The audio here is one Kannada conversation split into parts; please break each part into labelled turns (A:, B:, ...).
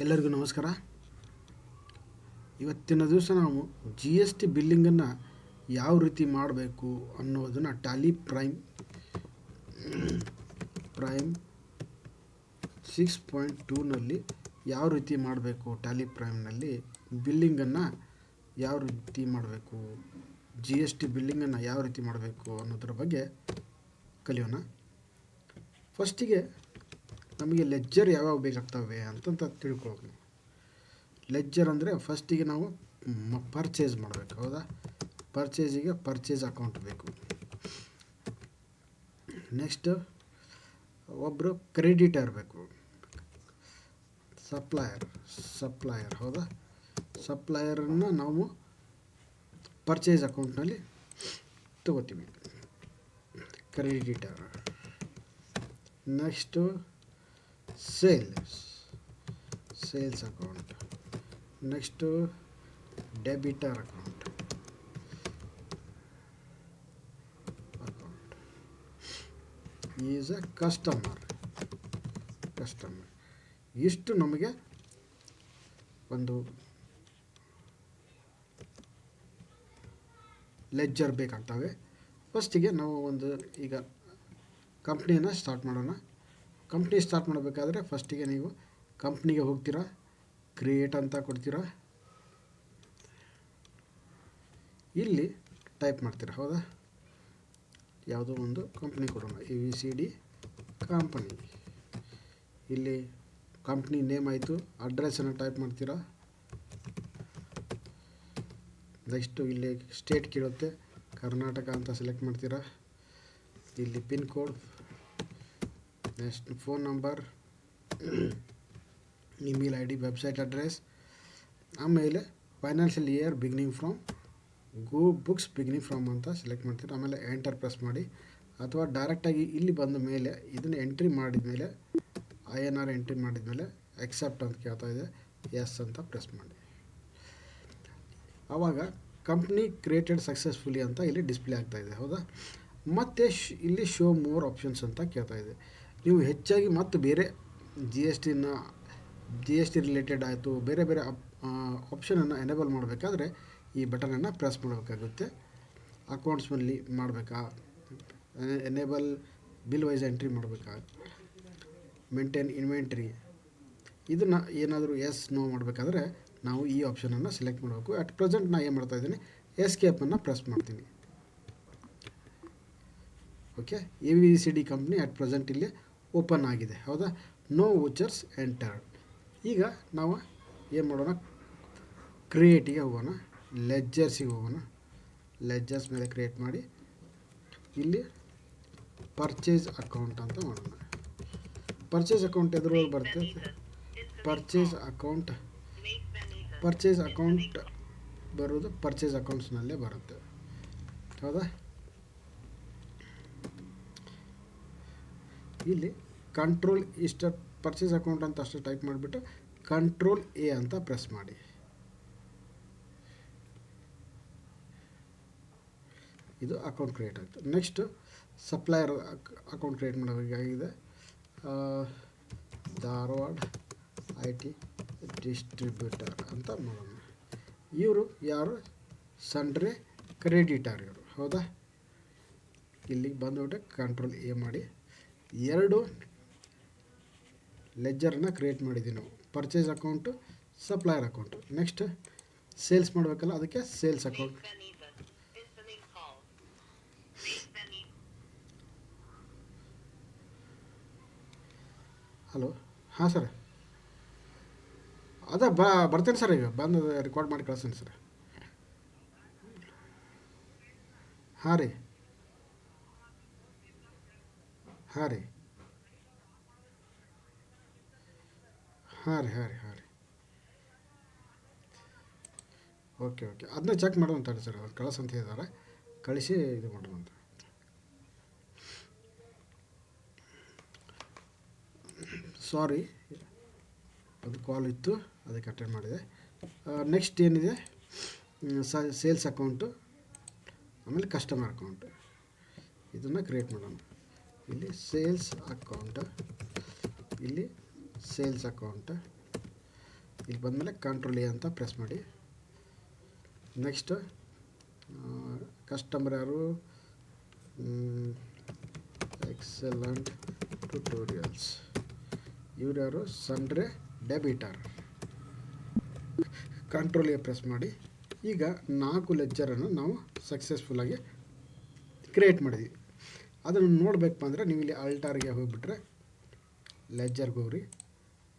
A: ಎಲ್ಲರಿಗೂ ನಮಸ್ಕಾರ. ಇವತ್ತಿನ ದಿವಸ ನಾವು GST ಬಿಲ್ಲಿಂಗನ್ನು ಯಾವ ರೀತಿ ಮಾಡಬೇಕು ಅನ್ನೋದನ್ನು ಟ್ಯಾಲಿ ಪ್ರೈಮ್ 6.2ನಲ್ಲಿ ಯಾವ ರೀತಿ ಮಾಡಬೇಕು, ಟ್ಯಾಲಿ ಪ್ರೈಮ್ನಲ್ಲಿ ಬಿಲ್ಲಿಂಗನ್ನು ಯಾವ ರೀತಿ ಮಾಡಬೇಕು, GST ಬಿಲ್ಲಿಂಗನ್ನು ಯಾವ ರೀತಿ ಮಾಡಬೇಕು ಅನ್ನೋದ್ರ ಬಗ್ಗೆ ಕಲಿಯೋಣ. ಫಸ್ಟಿಗೆ ನಮಗೆ ಲೆಜ್ಜರ್ ಯಾವ್ಯಾವ ಬೇಕಾಗ್ತವೆ ಅಂತಂತ ತಿಳ್ಕೊಬೇಕು. ಲೆಜ್ಜರ್ ಅಂದರೆ ಫಸ್ಟಿಗೆ ನಾವು ಪರ್ಚೇಸ್ ಮಾಡಬೇಕು, ಹೌದಾ? ಪರ್ಚೇಸಿಗೆ ಪರ್ಚೇಸ್ ಅಕೌಂಟ್ ಬೇಕು. ನೆಕ್ಸ್ಟ್ ಒಬ್ಬರು ಕ್ರೆಡಿಟರ್ ಬೇಕು, ಸಪ್ಲಯರ್ ಹೌದಾ? ಸಪ್ಲಯರನ್ನು ನಾವು ಪರ್ಚೇಸ್ ಅಕೌಂಟ್ನಲ್ಲಿ ತಗೋತೀವಿ, creditor. Next sales account. Next debtor account. Is a customer. ಇಷ್ಟು ನಮಗೆ ಒಂದು ಲೆಜ್ಜರ್ ಬೇಕಾಗ್ತವೆ. ಫಸ್ಟಿಗೆ ನಾವು ಈಗ ಕಂಪ್ನಿಯನ್ನು ಸ್ಟಾರ್ಟ್ ಮಾಡೋಣ. ಕಂಪ್ನಿ ಸ್ಟಾರ್ಟ್ ಮಾಡಬೇಕಾದ್ರೆ ಫಸ್ಟಿಗೆ ನೀವು ಕಂಪ್ನಿಗೆ ಹೋಗ್ತೀರಾ, ಕ್ರಿಯೇಟ್ ಅಂತ ಕೊಡ್ತೀರಾ, ಇಲ್ಲಿ ಟೈಪ್ ಮಾಡ್ತೀರಾ, ಹೌದಾ? ಯಾವುದೋ ಒಂದು ಕಂಪ್ನಿ ಕೊಡೋಣ, ABCD ಕಂಪನಿ. ಇಲ್ಲಿ ಕಂಪ್ನಿ ನೇಮ್ ಆಯಿತು, ಅಡ್ರೆಸ್ಸನ್ನು ಟೈಪ್ ಮಾಡ್ತೀರಾ. ನೆಕ್ಸ್ಟು ಇಲ್ಲಿ ಸ್ಟೇಟ್ ಕೇಳುತ್ತೆ, ಕರ್ನಾಟಕ ಅಂತ ಸೆಲೆಕ್ಟ್ ಮಾಡ್ತೀರಾ. ಇಲ್ಲಿ pin code, next phone number, email ID, website address, ಆಮೇಲೆ financial year beginning from, go books beginning from ಅಂತ ಸೆಲೆಕ್ಟ್ ಮಾಡ್ತೀರಾ. ಆಮೇಲೆ ಎಂಟರ್ ಪ್ರೆಸ್ ಮಾಡಿ, ಅಥವಾ ಡೈರೆಕ್ಟಾಗಿ ಇಲ್ಲಿ ಬಂದ ಮೇಲೆ ಇದನ್ನು ಎಂಟ್ರಿ ಮಾಡಿದ ಮೇಲೆ INR ಎಂಟ್ರಿ ಮಾಡಿದ ಮೇಲೆ ಎಕ್ಸೆಪ್ಟ್ ಅಂತ ಕೇಳ್ತಾ ಇದೆ, ಎಸ್ ಅಂತ ಪ್ರೆಸ್ ಮಾಡಿ. ಆವಾಗ ಕಂಪ್ನಿ ಕ್ರಿಯೇಟೆಡ್ ಸಕ್ಸಸ್ಫುಲಿ ಅಂತ ಇಲ್ಲಿ ಡಿಸ್ಪ್ಲೇ ಆಗ್ತಾ ಇದೆ, ಹೌದಾ? ಮತ್ತು ಇಲ್ಲಿ ಶೋ ಮೋರ್ ಆಪ್ಷನ್ಸ್ ಅಂತ ಕೇಳ್ತಾ ಇದೆ. ನೀವು ಹೆಚ್ಚಾಗಿ ಮತ್ತು ಬೇರೆ GST ರಿಲೇಟೆಡ್ ಆಯಿತು, ಬೇರೆ ಆಪ್ಷನನ್ನು ಎನೇಬಲ್ ಮಾಡಬೇಕಾದ್ರೆ ಈ ಬಟನನ್ನು ಪ್ರೆಸ್ ಮಾಡಬೇಕಾಗುತ್ತೆ. ಅಕೌಂಟ್ಸ್ನಲ್ಲಿ ಮಾಡಬೇಕಾ, ಎನೇಬಲ್ ಬಿಲ್ ವೈಸ್ ಎಂಟ್ರಿ ಮಾಡಬೇಕಾ, ಮೇಂಟೈನ್ ಇನ್ವೆಂಟ್ರಿ, ಇದನ್ನು ಏನಾದರೂ ಎಸ್ ನೋ ಮಾಡಬೇಕಾದ್ರೆ ನಾವು ಈ ಆಪ್ಷನನ್ನು ಸೆಲೆಕ್ಟ್ ಮಾಡಬೇಕು. ಅಟ್ ಪ್ರೆಸೆಂಟ್ ನಾನು ಏನು ಮಾಡ್ತಾಯಿದ್ದೀನಿ, ಎಸ್ಕೇಪನ್ನು ಪ್ರೆಸ್ ಮಾಡ್ತೀನಿ. Okay, ABCD company at present ಇಲ್ಲಿ ಓಪನ್ ಆಗಿದೆ, ಹೌದಾ? No vouchers entered. ಈಗ ನಾವು ಏನು ಮಾಡೋಣ, ಕ್ರಿಯೇಟಿಗೆ ಹೋಗೋಣ, ಲೆಜ್ಜರ್ಸಿಗೆ ಹೋಗೋಣ. ಲೆಜ್ಜರ್ಸ್ ಮೇಲೆ ಕ್ರಿಯೇಟ್ ಮಾಡಿ ಇಲ್ಲಿ ಪರ್ಚೇಸ್ ಅಕೌಂಟ್ ಅಂತ ಮಾಡೋಣ. ಪರ್ಚೇಸ್ ಅಕೌಂಟ್ ಎದುರಲ್ಲಿ ಬರುತ್ತೆ, ಪರ್ಚೇಸ್ ಅಕೌಂಟ್ ಬರೋದು ಪರ್ಚೇಸ್ ಅಕೌಂಟ್ಸ್ನಲ್ಲೇ ಬರುತ್ತೆ, ಹೌದಾ? ಇಲ್ಲಿ ಕಂಟ್ರೋಲ್ ಪರ್ಚೇಸ್ ಅಕೌಂಟ್ ಅಂತ ಅಷ್ಟು ಟೈಪ್ ಮಾಡಿಬಿಟ್ಟು ಕಂಟ್ರೋಲ್ A ಅಂತ ಪ್ರೆಸ್ ಮಾಡಿ. ಇದು ಅಕೌಂಟ್ ಕ್ರಿಯೇಟ್ ಆಯಿತು. ನೆಕ್ಸ್ಟ್ ಸಪ್ಲೈಯರ್ ಅಕೌಂಟ್ ಕ್ರಿಯೇಟ್ ಮಾಡಬೇಕಾಗಿದೆ. ಧಾರವಾಡ IT ಡಿಸ್ಟ್ರಿಬ್ಯೂಟರ್ ಅಂತ ಮಾಡೋಣ. ಇವರು ಯಾರು, ಸಂಡ್ರೆ ಕ್ರೆಡಿಟರ್ ಇವರು, ಹೌದಾ? ಇಲ್ಲಿಗೆ ಬಂದುಬಿಟ್ಟು ಕಂಟ್ರೋಲ್ A ಮಾಡಿ 2 ಲೆಜ್ಜರನ್ನು ಕ್ರಿಯೇಟ್ ಮಾಡಿದ್ದೀವಿ ನಾವು, purchase account, supplier account. Next sales ಮಾಡಬೇಕಲ್ಲ, ಅದಕ್ಕೆ ಸೇಲ್ಸ್ ಅಕೌಂಟ್. ಹಲೋ, ಹಾಂ ಸರ್, ಅದೇ ಬರ್ತೇನೆ ಸರ್, ಈಗ ಬಂದು ರೆಕಾರ್ಡ್ ಮಾಡಿ ಕಳಿಸ್ತೀನಿ ಸರ್. ಹಾಂ ರೀ, ಹಾಂ ರೀ, ಹಾಂ ರೀ, ಓಕೆ, ಅದನ್ನ ಚೆಕ್ ಮಾಡೋಣ ಅಂತಾರೆ ಸರ್, ಅದು ಕಳಿಸಂತ ಹೇಳಿದ್ದಾರೆ, ಕಳಿಸಿ ಇದು ಮಾಡೋಣ ಅಂತ. ಸಾರಿ, ಅದು ಕಾಲ್ ಇತ್ತು, ಅದಕ್ಕೆ ಅಟೆಂಡ್ ಮಾಡಿದೆ. ನೆಕ್ಸ್ಟ್ ಏನಿದೆ, ಸೇಲ್ಸ್ ಅಕೌಂಟು, ಆಮೇಲೆ ಕಸ್ಟಮರ್ ಅಕೌಂಟು, ಇದನ್ನು ಕ್ರಿಯೇಟ್ ಮಾಡೋಣ. ಇಲ್ಲಿ ಸೇಲ್ಸ್ ಅಕೌಂಟ್, ಇಲ್ಲಿ ಸೇಲ್ಸ್ ಅಕೌಂಟ್, ಇಲ್ಲಿ ಬಂದಮೇಲೆ ಕಂಟ್ರೋಲ್ ಎ ಅಂತ ಪ್ರೆಸ್ ಮಾಡಿ. ನೆಕ್ಸ್ಟ್ ಕಸ್ಟಮರ್ ಯಾರು, ಎಕ್ಸಲೆಂಟ್ ಟ್ಯುಟೋರಿಯಲ್ಸ್, ಇವ್ರು ಯಾರು, ಸನ್ರೇ ಡೆಬಿಟರ್. ಕಂಟ್ರೋಲ್ ಎ ಪ್ರೆಸ್ ಮಾಡಿ. ಈಗ 4 ಲೆಜ್ಜರನ್ನು ನಾವು ಸಕ್ಸಸ್ಫುಲ್ಲಾಗಿ ಕ್ರಿಯೇಟ್ ಮಾಡಿದ್ವಿ. ಅದನ್ನು ನೋಡಬೇಕಪ್ಪ ಅಂದರೆ ನೀವು ಇಲ್ಲಿ ಅಲ್ಟಾರ್ಗೆ ಹೋಗಿಬಿಟ್ರೆ ಲೆಜ್ಜರ್ಗೆ ಹೋಗ್ರಿ,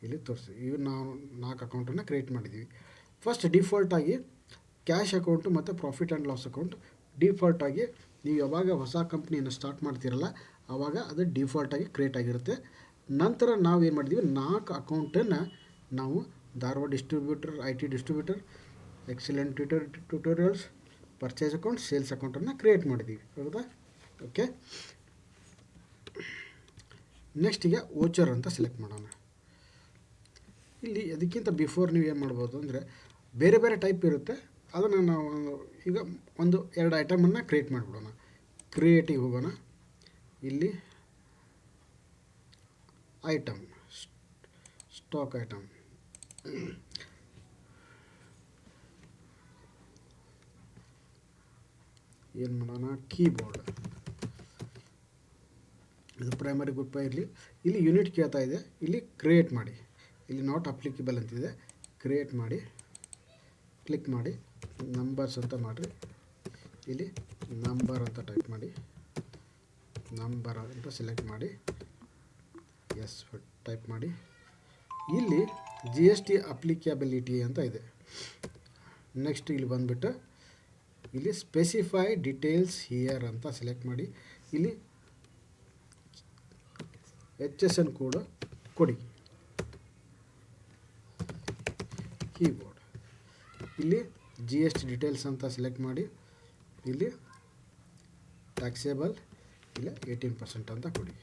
A: ಇಲ್ಲಿ ತೋರಿಸಿ. ಇವು ನಾವು 4 ಅಕೌಂಟನ್ನು ಕ್ರಿಯೇಟ್ ಮಾಡಿದ್ದೀವಿ. ಫಸ್ಟ್ ಡಿಫಾಲ್ಟಾಗಿ ಕ್ಯಾಶ್ ಅಕೌಂಟು ಮತ್ತು ಪ್ರಾಫಿಟ್ ಆ್ಯಂಡ್ ಲಾಸ್ ಅಕೌಂಟ್ ಡಿಫಾಲ್ಟಾಗಿ ನೀವು ಯಾವಾಗ ಹೊಸ ಕಂಪ್ನಿಯನ್ನು ಸ್ಟಾರ್ಟ್ ಮಾಡ್ತೀರಲ್ಲ ಆವಾಗ ಅದು ಡಿಫಾಲ್ಟಾಗಿ ಕ್ರಿಯೇಟ್ ಆಗಿರುತ್ತೆ. ನಂತರ ನಾವು ಏನು ಮಾಡಿದ್ದೀವಿ, 4 ಅಕೌಂಟನ್ನು ನಾವು Dharwad distributor, IT distributor, excellent tutorials, purchase account, sales ಅಕೌಂಟನ್ನು ಕ್ರಿಯೇಟ್ ಮಾಡಿದ್ದೀವಿ. ಹೌದಾ? ಓಕೆ. ನೆಕ್ಸ್ಟಿಗೆ ವೋಚರ್ ಅಂತ ಸೆಲೆಕ್ಟ್ ಮಾಡೋಣ. ಇಲ್ಲಿ ಅದಕ್ಕಿಂತ ಬಿಫೋರ್ ನೀವು ಏನು ಮಾಡ್ಬೋದು ಅಂದರೆ ಬೇರೆ ಬೇರೆ ಟೈಪ್ ಇರುತ್ತೆ. ಅದನ್ನು ನಾವು ಈಗ 1-2 ಐಟಮನ್ನು ಕ್ರಿಯೇಟ್ ಮಾಡಿಬಿಡೋಣ. ಕ್ರಿಯೇಟಿಗೆ ಹೋಗೋಣ. ಇಲ್ಲಿ ಐಟಮ್, ಸ್ಟಾಕ್ ಐಟಮ್, ಏನು ಮಾಡೋಣ, ಕೀಬೋರ್ಡ್, ಇದು ಪ್ರೈಮರಿ ಗ್ರೂಪ್ ಇರಲಿ. ಇಲ್ಲಿ ಯೂನಿಟ್ ಕೇಳ್ತಾ ಇದೆ, ಇಲ್ಲಿ ಕ್ರಿಯೇಟ್ ಮಾಡಿ. ಇಲ್ಲಿ ನಾಟ್ ಅಪ್ಲಿಕೇಬಲ್ ಅಂತಿದೆ, ಕ್ರಿಯೇಟ್ ಮಾಡಿ, ಕ್ಲಿಕ್ ಮಾಡಿ, ನಂಬರ್ಸ್ ಅಂತ ಮಾಡಿರಿ. ಇಲ್ಲಿ ನಂಬರ್ ಅಂತ ಟೈಪ್ ಮಾಡಿ, ನಂಬರ್ ಅಂತ ಸೆಲೆಕ್ಟ್ ಮಾಡಿ, ಎಸ್ ಟೈಪ್ ಮಾಡಿ. ಇಲ್ಲಿ GST ಅಪ್ಲಿಕ್ಯಾಬಿಲಿಟಿ ಅಂತ ಇದೆ. ನೆಕ್ಸ್ಟ್ ಇಲ್ಲಿ ಬಂದುಬಿಟ್ಟು ಇಲ್ಲಿ ಸ್ಪೆಸಿಫೈ ಡೀಟೇಲ್ಸ್ ಹಿಯರ್ ಅಂತ ಸೆಲೆಕ್ಟ್ ಮಾಡಿ. ಇಲ್ಲಿ HSN ಕೋಡ್ ಕೊಡಿ. ಕೀಬೋರ್ಡ್, ಇಲ್ಲಿ GST ಡೀಟೇಲ್ಸ್ ಅಂತ ಸೆಲೆಕ್ಟ್ ಮಾಡಿ. ಇಲ್ಲಿ ಟ್ಯಾಕ್ಸೇಬಲ್ ಇಲ್ಲ 18% ಅಂತ ಕೊಡಿ.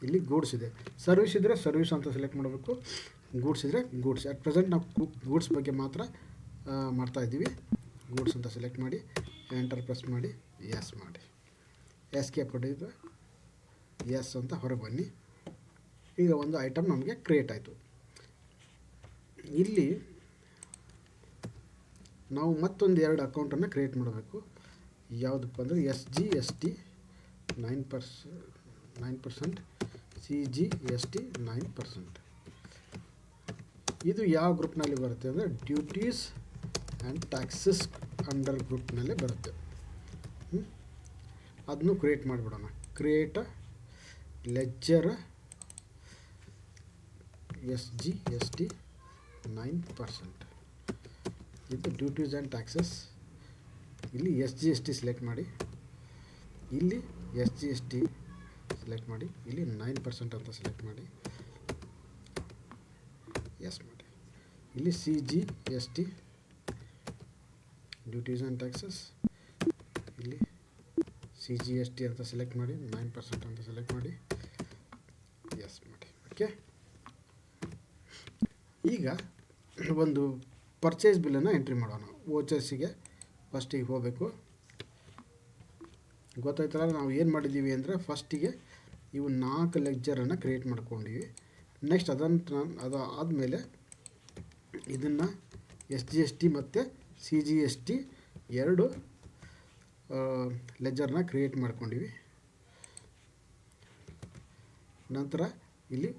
A: ಇಲ್ಲಿ ಗೂಡ್ಸ್ ಇದೆ, ಸರ್ವಿಸ್ ಇದ್ದರೆ ಸರ್ವಿಸ್ ಅಂತ ಸೆಲೆಕ್ಟ್ ಮಾಡಬೇಕು, ಗೂಡ್ಸ್ ಇದ್ದರೆ ಗೂಡ್ಸ್. ಅಟ್ ಪ್ರೆಸೆಂಟ್ ನಾವು ಗೂಡ್ಸ್ ಬಗ್ಗೆ ಮಾತ್ರ ಮಾಡ್ತಾಯಿದ್ದೀವಿ. ಗೂಡ್ಸ್ ಅಂತ ಸೆಲೆಕ್ಟ್ ಮಾಡಿ, ಎಂಟರ್ ಪ್ರೆಸ್ ಮಾಡಿ, ಎಸ್ ಮಾಡಿ, ಎಸ್ಕೇಪ್ ಕೊಟ್ಟಿದ್ದು ಎಸ್ ಅಂತ ಹೊರಗೆ ಬನ್ನಿ. ಈಗ ಒಂದು ಐಟಮ್ ನಮಗೆ ಕ್ರಿಯೇಟ್ ಆಯಿತು. ಇಲ್ಲಿ ನಾವು ಮತ್ತೊಂದು 2 ಅಕೌಂಟನ್ನು ಕ್ರಿಯೇಟ್ ಮಾಡಬೇಕು. ಯಾವುದಪ್ಪ ಅಂದರೆ SGST 9%, CGST 9%. ಇದು ಯಾವ ಗ್ರೂಪ್ನಲ್ಲಿ ಬರುತ್ತೆ ಅಂದರೆ ಡ್ಯೂಟೀಸ್ ಆ್ಯಂಡ್ ಟ್ಯಾಕ್ಸಸ್ ಅಂಡರ್ ಗ್ರೂಪ್ನಲ್ಲೇ ಬರುತ್ತೆ. ಅದನ್ನು ಕ್ರಿಯೇಟ್ ಮಾಡಿಬಿಡೋಣ. Create ledger SGST 9%. ಇದು ಡ್ಯೂಟೀಸ್ ಆ್ಯಂಡ್ ಟ್ಯಾಕ್ಸಸ್. ಇಲ್ಲಿ SGST ಸೆಲೆಕ್ಟ್ ಮಾಡಿ, ಇಲ್ಲಿ SGST ಸೆಲೆಕ್ಟ್ ಮಾಡಿ, ಇಲ್ಲಿ 9% ಅಂತ ಸೆಲೆಕ್ಟ್ ಮಾಡಿ, ಎಸ್ ಮಾಡಿ. ಇಲ್ಲಿ CGST ಡ್ಯೂಟೀಸ್ ಆ್ಯಂಡ್ ಟ್ಯಾಕ್ಸಸ್, ಇಲ್ಲಿ CGST ಅಂತ ಸೆಲೆಕ್ಟ್ ಮಾಡಿ, 9% ಅಂತ ಸೆಲೆಕ್ಟ್ ಮಾಡಿ, ಎಸ್ ಮಾಡಿ. ಓಕೆ. ಈಗ ಒಂದು ಪರ್ಚೇಸ್ ಬಿಲ್ಲನ್ನು ಎಂಟ್ರಿ ಮಾಡೋಣ. ವೋಚರ್ಸಿಗೆ ಫಸ್ಟಿಗೆ ಹೋಗಬೇಕು. ಗೊತ್ತಾಯ್ತಲ್ಲ, ನಾವು ಏನು ಮಾಡಿದ್ದೀವಿ ಅಂದರೆ ಫಸ್ಟಿಗೆ ಇವು 4 ಲೆಜ್ಜರನ್ನು ಕ್ರಿಯೇಟ್ ಮಾಡ್ಕೊಂಡಿವಿ. ನೆಕ್ಸ್ಟ್ ಅದು ಆದಮೇಲೆ ಇದನ್ನು SGST ಮತ್ತು CGST 2 ಲೆಜ್ಜರ್ನ ಕ್ರಿಯೇಟ್ ಮಾಡ್ಕೊಂಡಿವಿ. ನಂತರ ಇಲ್ಲಿ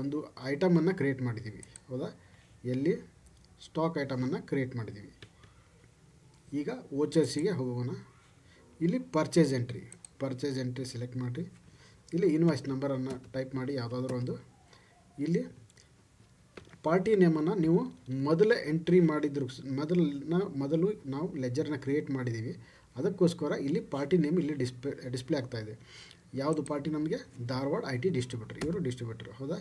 A: ಒಂದು ಐಟಮನ್ನು ಕ್ರಿಯೇಟ್ ಮಾಡಿದ್ದೀವಿ. ಹೌದಾ? ಎಲ್ಲಿ ಸ್ಟಾಕ್ ಐಟಮನ್ನು ಕ್ರಿಯೇಟ್ ಮಾಡಿದ್ದೀವಿ. ಈಗ ವೋಚರ್ಸಿಗೆ ಹೋಗೋಣ. ಇಲ್ಲಿ ಪರ್ಚೇಸ್ ಎಂಟ್ರಿ ಸೆಲೆಕ್ಟ್ ಮಾಡಿ. ಇಲ್ಲಿ ಇನ್ವಾಯ್ಸ್ ನಂಬರನ್ನು ಟೈಪ್ ಮಾಡಿ, ಯಾವುದಾದ್ರೂ ಒಂದು. ಇಲ್ಲಿ ಪಾರ್ಟಿ ನೇಮನ್ನು ನೀವು ಮೊದಲೇ ಎಂಟ್ರಿ ಮಾಡಿದ್ರು ಮೊದಲು ನಾವು ಲೆಜ್ಜರ್ನ ಕ್ರಿಯೇಟ್ ಮಾಡಿದ್ದೀವಿ. ಅದಕ್ಕೋಸ್ಕರ ಇಲ್ಲಿ ಪಾರ್ಟಿ ನೇಮ್ ಇಲ್ಲಿ ಡಿಸ್ಪ್ಲೇ ಆಗ್ತಾಯಿದೆ. ಯಾವುದು ಪಾರ್ಟಿ? ನಮಗೆ ಧಾರವಾಡ IT ಡಿಸ್ಟ್ರಿಬ್ಯೂಟರ್. ಇವರು ಡಿಸ್ಟ್ರಿಬ್ಯೂಟರ್. ಹೌದಾ?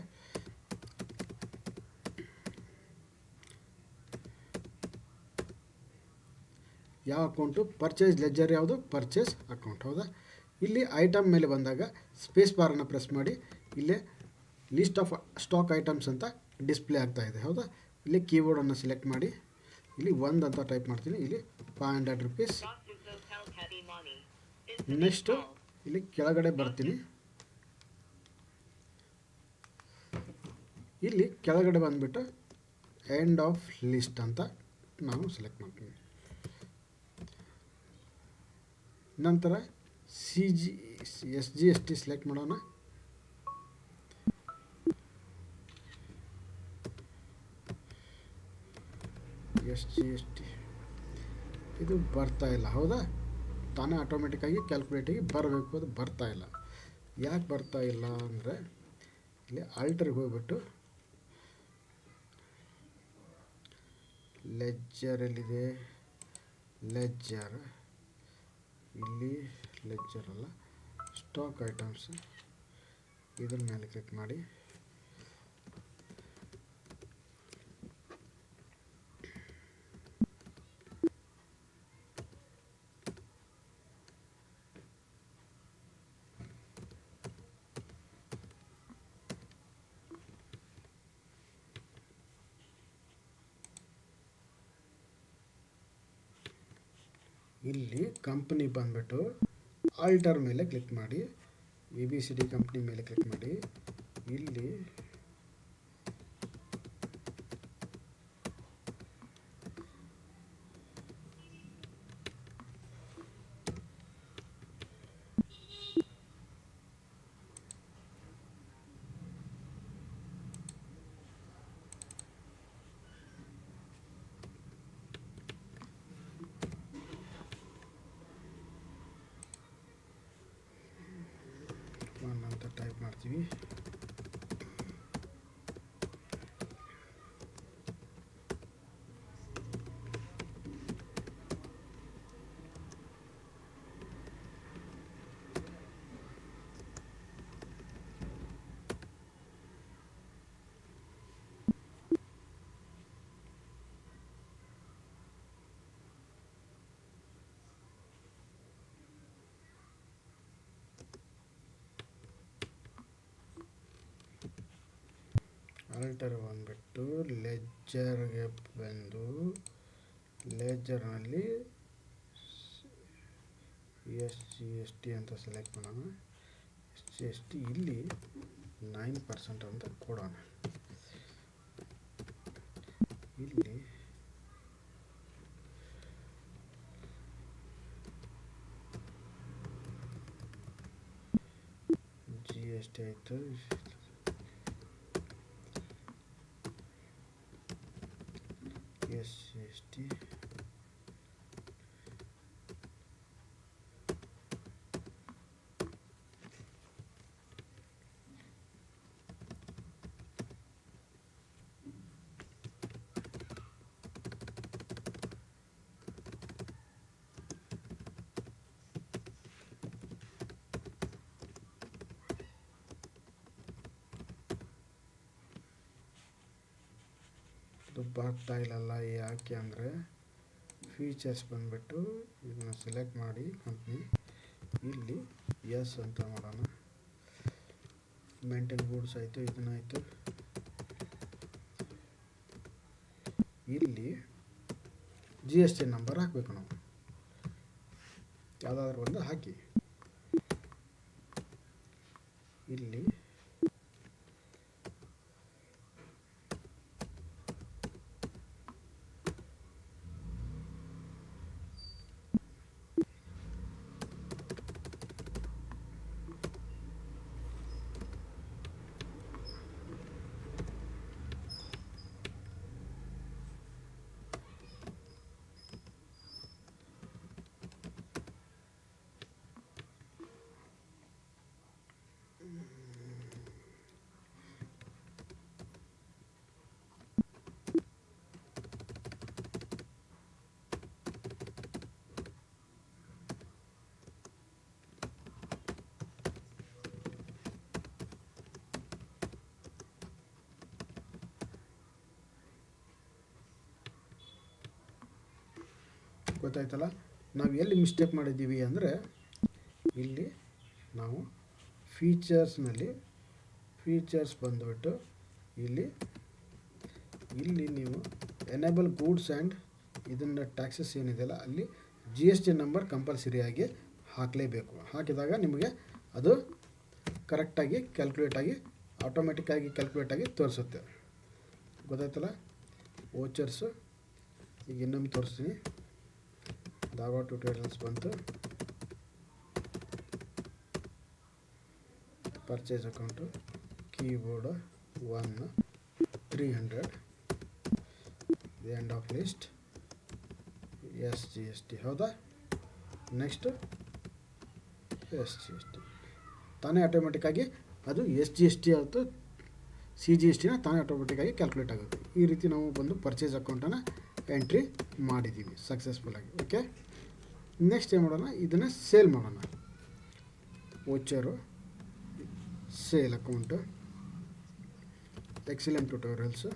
A: ಯಾವ ಅಕೌಂಟು? ಪರ್ಚೇಸ್ ಲೆಜ್ಜರ್ ಯಾವುದು? Purchase account. ಹೌದಾ? ಇಲ್ಲಿ ಐಟಮ್ ಮೇಲೆ ಬಂದಾಗ ಸ್ಪೇಸ್ ಬಾರನ್ನು ಪ್ರೆಸ್ ಮಾಡಿ, ಇಲ್ಲೇ ಲಿಸ್ಟ್ ಆಫ್ ಸ್ಟಾಕ್ ಐಟಮ್ಸ್ ಅಂತ ಡಿಸ್ಪ್ಲೇ ಆಗ್ತಾಯಿದೆ. ಹೌದಾ? ಇಲ್ಲಿ ಕೀಬೋರ್ಡನ್ನು ಸೆಲೆಕ್ಟ್ ಮಾಡಿ, ಇಲ್ಲಿ 1 ಅಂತ ಟೈಪ್ ಮಾಡ್ತೀನಿ. ಇಲ್ಲಿ 500 ರೂಪೀಸ್. ನೆಕ್ಸ್ಟು ಇಲ್ಲಿ ಕೆಳಗಡೆ ಬರ್ತೀನಿ. ಇಲ್ಲಿ ಕೆಳಗಡೆ ಬಂದುಬಿಟ್ಟು ಎಂಡ್ ಆಫ್ ಲಿಸ್ಟ್ ಅಂತ ನಾವು ಸೆಲೆಕ್ಟ್ ಮಾಡ್ತೀವಿ. ನಂತರ SGST ಸೆಲೆಕ್ಟ್ ಮಾಡೋಣ. SGST ಇದು ಬರ್ತಾ ಇಲ್ಲ, ಹೌದಾ? ತಾನೇ ಆಟೋಮೆಟಿಕ್ಕಾಗಿ ಕ್ಯಾಲ್ಕುಲೇಟಿಗೆ ಬರಬೇಕು, ಅದು ಬರ್ತಾ ಇಲ್ಲ. ಯಾಕೆ ಬರ್ತಾ ಇಲ್ಲ ಅಂದರೆ ಇಲ್ಲಿ ಆಲ್ಟರ್ಗೆ ಹೋಗ್ಬಿಟ್ಟು ಲೆಜ್ಜರಲ್ಲಿದೆ, ಲೆಜ್ಜರ್ ಇಲ್ಲಿ ಲೆಜ್ಜರ್ ಅಲ್ಲ, ಸ್ಟಾಕ್ ಐಟಮ್ಸ್ ಇದ್ರ ಮೇಲೆ ಕ್ಲಿಕ್ ಮಾಡಿ ಇಲ್ಲಿ ಕಂಪ್ನಿ ಬಂದ್ಬಿಟ್ಟು ಆಲ್ಟರ್ ಮೇಲೆ ಕ್ಲಿಕ್ ಮಾಡಿ, ABCD ಕಂಪ್ನಿ ಮೇಲೆ ಕ್ಲಿಕ್ ಮಾಡಿ. ಇಲ್ಲಿ ಅಂತ ಟೈಪ್ ಮಾಡ್ತೀವಿ. ಆಲ್ಟರ್ ಬಂದ್ಬಿಟ್ಟು ಲೆಜ್ಜರ್ಗೆ ಬಂದು ಲೆಜ್ಜರ್ನಲ್ಲಿ SGST ಅಂತ ಸೆಲೆಕ್ಟ್ ಮಾಡೋಣ. SGST ಇಲ್ಲಿ 9% ಅಂತ ಕೊಡೋಣ. ಇಲ್ಲಿ GST ಆಯಿತು. SGST ಬರ್ತಾ ಇಲ್ಲಲ್ಲ, ಯಾಕೆ ಅಂದರೆ ಫೀಚರ್ಸ್ ಬಂದ್ಬಿಟ್ಟು ಇದನ್ನು ಸೆಲೆಕ್ಟ್ ಮಾಡಿ ಕಂಪ್ನಿ, ಇಲ್ಲಿ ಎಸ್ ಅಂತ ಮಾಡೋಣ. ಮೇಂಟೈನ್ ಗೂಡ್ಸ್ ಆಯಿತು, ಇದನ್ನಾಯಿತು. ಇಲ್ಲಿ GST ನಂಬರ್ ಹಾಕಬೇಕು, ನಾವು ಯಾವುದಾದ್ರೂ ಒಂದು ಹಾಕಿ. ಇಲ್ಲಿ ಗೊತ್ತಾಯ್ತಲ್ಲ, ನಾವು ಎಲ್ಲಿ ಮಿಸ್ಟೇಕ್ ಮಾಡಿದ್ದೀವಿ ಅಂದರೆ ಇಲ್ಲಿ ನಾವು ಫೀಚರ್ಸ್ನಲ್ಲಿ ಫೀಚರ್ಸ್ ಬಂದುಬಿಟ್ಟು ಇಲ್ಲಿ ನೀವು ಎನೇಬಲ್ ಗೂಡ್ಸ್ ಆ್ಯಂಡ್ ಇದನ್ನು ಟ್ಯಾಕ್ಸಸ್ ಏನಿದೆಯಲ್ಲ ಅಲ್ಲಿ GST ನಂಬರ್ ಕಂಪಲ್ಸರಿಯಾಗಿ ಹಾಕಲೇಬೇಕು. ಹಾಕಿದಾಗ ನಿಮಗೆ ಅದು ಕರೆಕ್ಟಾಗಿ ಕ್ಯಾಲ್ಕುಲೇಟಾಗಿ ಆಟೋಮೆಟಿಕ್ಕಾಗಿ ಕ್ಯಾಲ್ಕುಲೇಟಾಗಿ ತೋರಿಸುತ್ತೆ. ಗೊತ್ತಾಯ್ತಲ್ಲ, ವೋಚರ್ಸು ಈಗ ಇನ್ನೊಮ್ಮೆ ತೋರಿಸ್ತೀನಿ. ಧಾರವಾಡ ಟ್ಯುಟೋರಿಯಲ್ಸ್ ಬಂತು. Purchase account keyboard 1 300 end of list SGST ಹೌದಾ. ನೆಕ್ಸ್ಟ್ SGST ತಾನೇ ಆಟೋಮೆಟಿಕ್ಕಾಗಿ ಅದು SGST ಆಯಿತು, CGSTನ ತಾನೇ ಆಟೋಮೆಟಿಕ್ಕಾಗಿ ಕ್ಯಾಲ್ಕುಲೇಟ್ ಆಗುತ್ತೆ. ಈ ರೀತಿ ನಾವು ಬಂದು ಪರ್ಚೇಸ್ ಅಕೌಂಟನ್ನು ಎಂಟ್ರಿ ಮಾಡಿದ್ದೀವಿ ಸಕ್ಸಸ್ಫುಲ್ಲಾಗಿ. ಓಕೆ, ನೆಕ್ಸ್ಟ್ ಏನು ಮಾಡೋಣ, ಇದನ್ನು ಸೇಲ್ ಮಾಡೋಣ. Voucher sale account excellent tutorials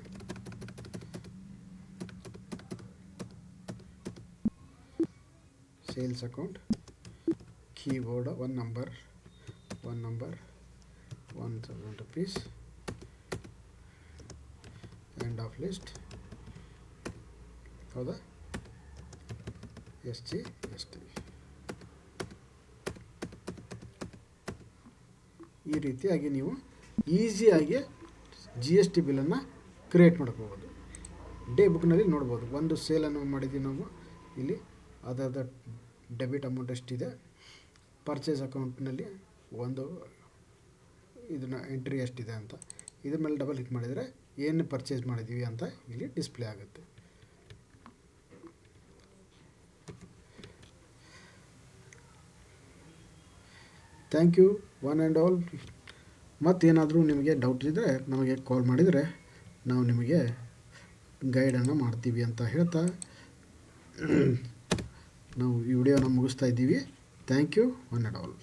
A: sales account keyboard 1 number 1000 rupees end of list ಹೌದಾ. SGST ಈ ರೀತಿಯಾಗಿ ನೀವು ಈಸಿಯಾಗಿ GST ಬಿಲ್ಲನ್ನು ಕ್ರಿಯೇಟ್ ಮಾಡ್ಕೋಬೋದು. ಡೇ ಬುಕ್ನಲ್ಲಿ ನೋಡ್ಬೋದು, ಒಂದು ಸೇಲನ್ನು ಮಾಡಿದ್ದೀವಿ ನಾವು. ಇಲ್ಲಿ ಅದರ ಡೆಬಿಟ್ ಅಮೌಂಟ್ ಎಷ್ಟಿದೆ, ಪರ್ಚೇಸ್ ಅಕೌಂಟ್ನಲ್ಲಿ ಒಂದು ಇದನ್ನು ಎಂಟ್ರಿ ಎಷ್ಟಿದೆ ಅಂತ. ಇದ್ರ ಮೇಲೆ ಡಬಲ್ ಕ್ಲಿಕ್ ಮಾಡಿದರೆ ಏನು ಪರ್ಚೇಸ್ ಮಾಡಿದ್ದೀವಿ ಅಂತ ಇಲ್ಲಿ ಡಿಸ್ಪ್ಲೇ ಆಗುತ್ತೆ. Thank you one and all. ಮತ್ತೇನಾದರೂ ನಿಮಗೆ ಡೌಟ್ ಇದ್ದರೆ ನಮಗೆ ಕಾಲ್ ಮಾಡಿದರೆ ನಾವು ನಿಮಗೆ ಗೈಡನ್ನು ಮಾಡ್ತೀವಿ ಅಂತ ಹೇಳ್ತಾ ನಾವು ಈ ವಿಡಿಯೋನ ಮುಗಿಸ್ತಾ ಇದ್ದೀವಿ. Thank you one and all.